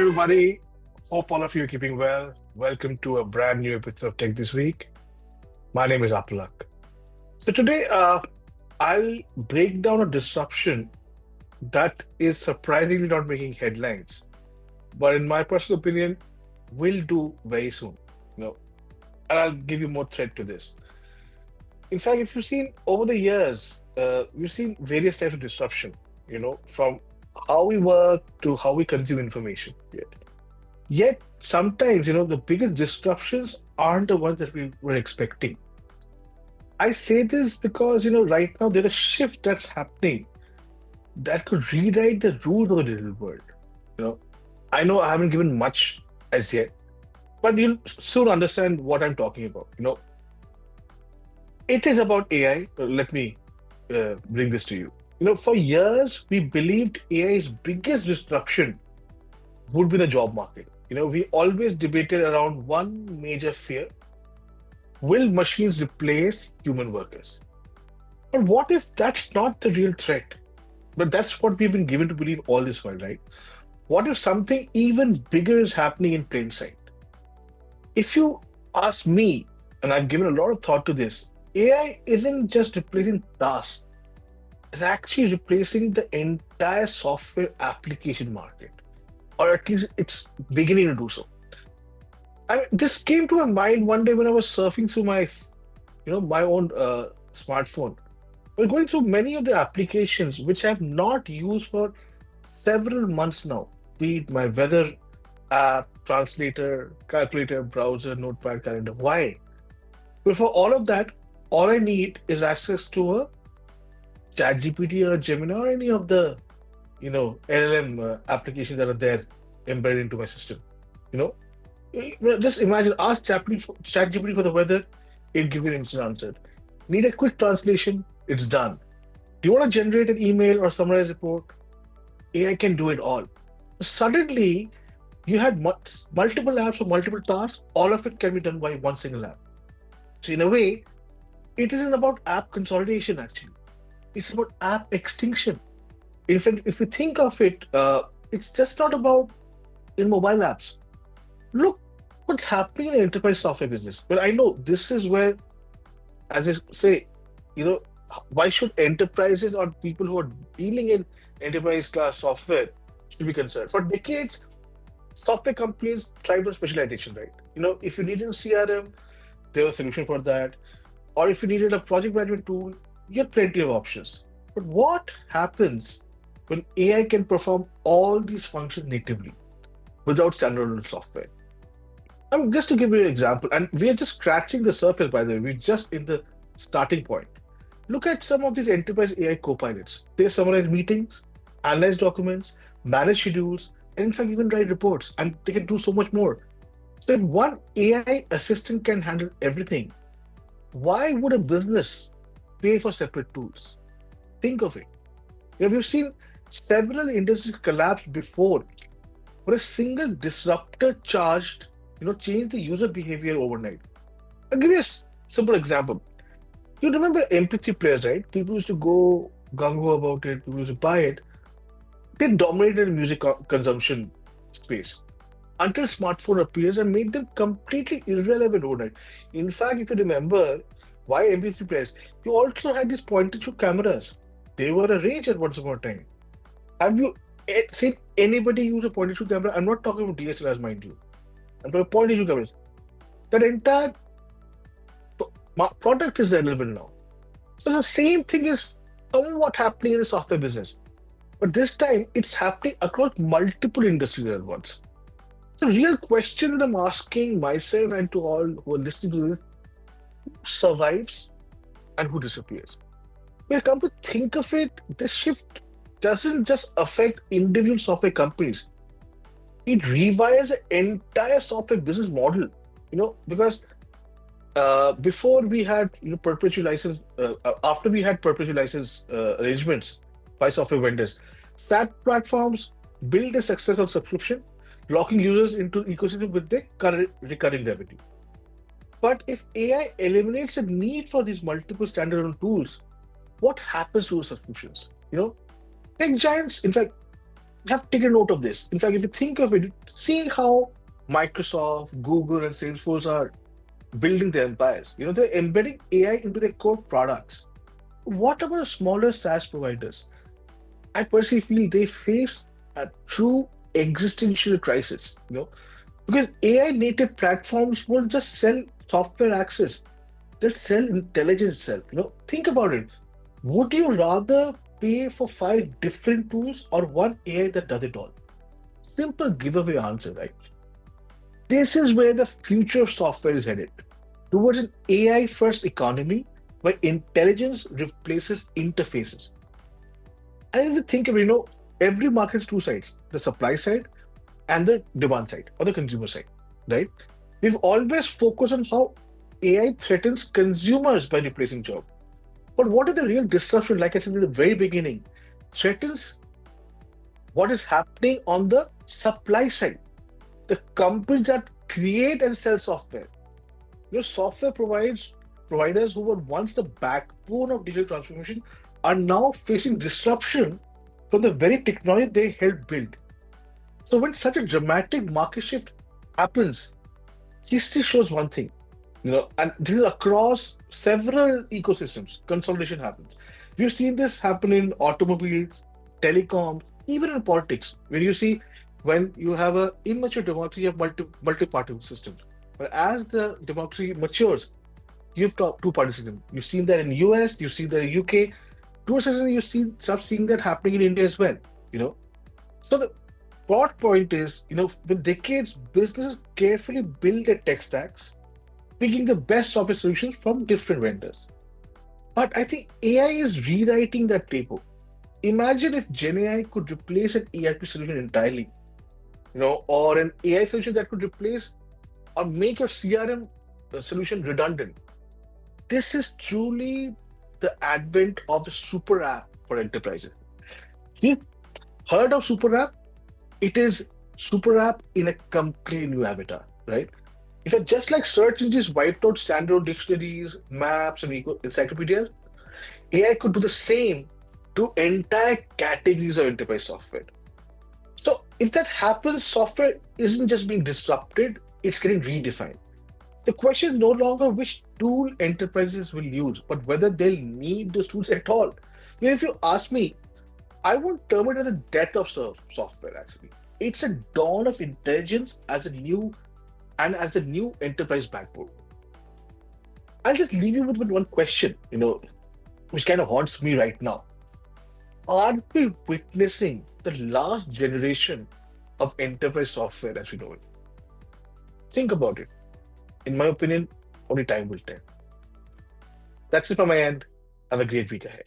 everybody. Hope all of you are keeping well. Welcome to a brand new episode of Tech This Week. My name is Apulak. So today, I'll break down a disruption that is surprisingly not making headlines, but in my personal opinion, will do very soon. You know, and I'll give you more thread to this. In fact, if you've seen over the years, we've seen various types of disruption. From how we work to how we consume information. Yet sometimes, the biggest disruptions aren't the ones that we were expecting. I say this because, right now there's a shift that's happening that could rewrite the rules of the digital world. You know, I know I haven't given much as yet, but you'll soon understand what I'm talking about. It is about AI. Let me bring this to you. For years, we believed AI's biggest disruption would be the job market. We always debated around one major fear: will machines replace human workers? But what if that's not the real threat? But that's what we've been given to believe all this while, right? What if something even bigger is happening in plain sight? If you ask me, and I've given a lot of thought to this, AI isn't just replacing tasks, it's actually replacing the entire software application market, or at least it's beginning to do so. This came to my mind one day when I was surfing through my own smartphone. We're going through many of the applications which I've not used for several months now, be it my weather app, translator, calculator, browser, notepad, calendar. Why? But for all of that, all I need is access to a ChatGPT or a Gemini or any of the, LLM applications that are there embedded into my system. You know, just imagine, ask ChatGPT for the weather, it gives you an instant answer. Need a quick translation, it's done. Do you want to generate an email or summarize report? AI can do it all. Suddenly, you had multiple apps for multiple tasks, all of it can be done by one single app. So in a way, it isn't about app consolidation actually. It's about app extinction. In fact, if you think of it, it's just not about in mobile apps. Look what's happening in the enterprise software business. Well, I know this is where, as I say, why should enterprises or people who are dealing in enterprise class software should be concerned? For decades, software companies tried on specialization, right? If you needed a CRM, there was a solution for that. Or if you needed a project management tool, you had plenty of options. But what happens when AI can perform all these functions natively without standalone software? Just to give you an example, and we are just scratching the surface, by the way, we're just in the starting point. Look at some of these enterprise AI copilots. They summarize meetings, analyze documents, manage schedules, and in fact, even write reports, and they can do so much more. So if one AI assistant can handle everything, why would a business pay for separate tools? Think of it. We've seen several industries collapse before, where a single disruptor changed the user behavior overnight. I'll give you a simple example. You remember MP3 players, right? People used to go gung-ho about it, people used to buy it. They dominated the music consumption space until smartphone appears and made them completely irrelevant overnight. In fact, if you remember, why MP3 players? You also had these point-and-shoot cameras. They were a rage at once upon a time. Have you seen anybody use a point-and-shoot camera? I'm not talking about DSLRs, mind you. I'm talking point-and-shoot cameras. That entire product is relevant now. So the same thing is somewhat happening in the software business. But this time, it's happening across multiple industries at once. The real question that I'm asking myself and to all who are listening to this: who survives and who disappears? When you come to think of it, this shift doesn't just affect individual software companies. It rewires the entire software business model. Because before we had perpetual license, after we had perpetual license arrangements by software vendors, SaaS platforms build their success on subscription, locking users into ecosystem with their current recurring revenue. But if AI eliminates the need for these multiple standalone tools, what happens to subscriptions? Tech giants, in fact, Have taken note of this. In fact, if you think of it, see how Microsoft, Google, and Salesforce are building their empires. They're embedding AI into their core products. What about the smaller SaaS providers? I personally feel they face a true existential crisis. Because AI native platforms won't just sell software access; they sell intelligence itself. Think about it. Would you rather pay for five different tools or one AI that does it all? Simple giveaway answer, right? This is where the future of software is headed, towards an AI first economy where intelligence replaces interfaces. And if you think of it, every market has two sides, the supply side and the demand side or the consumer side, right? We've always focused on how AI threatens consumers by replacing jobs. But what is the real disruption? Like I said in the very beginning, threatens what is happening on the supply side. The companies that create and sell software. Software providers who were once the backbone of digital transformation are now facing disruption from the very technology they helped build. So when such a dramatic market shift happens, history shows one thing, and this is across several ecosystems, consolidation happens. We've seen this happen in automobiles, telecom, even in politics, where you see when you have an immature democracy, you have multi-party systems. But as the democracy matures, you have two-party system. You've seen that in US, you've seen that in UK. To a certain extent, start seeing that happening in India as well. You know, so the broad point is, with decades, businesses carefully build their tech stacks, picking the best software solutions from different vendors. But I think AI is rewriting that playbook. Imagine if Gen AI could replace an ERP solution entirely, or an AI solution that could replace or make your CRM solution redundant. This is truly the advent of the super app for enterprises. You've heard of super app? It is super app in a completely new avatar, right? If you're just like search engines wiped out standard dictionaries, maps, and encyclopedias, AI could do the same to entire categories of enterprise software. So if that happens, software isn't just being disrupted, it's getting redefined. The question is no longer which tool enterprises will use, but whether they'll need those tools at all. If you ask me, I won't term it as the death of software, actually. It's a dawn of intelligence as the new enterprise backbone. I'll just leave you with one question, which kind of haunts me right now. Are we witnessing the last generation of enterprise software as we know it? Think about it. In my opinion, only time will tell. That's it from my end. Have a great week ahead.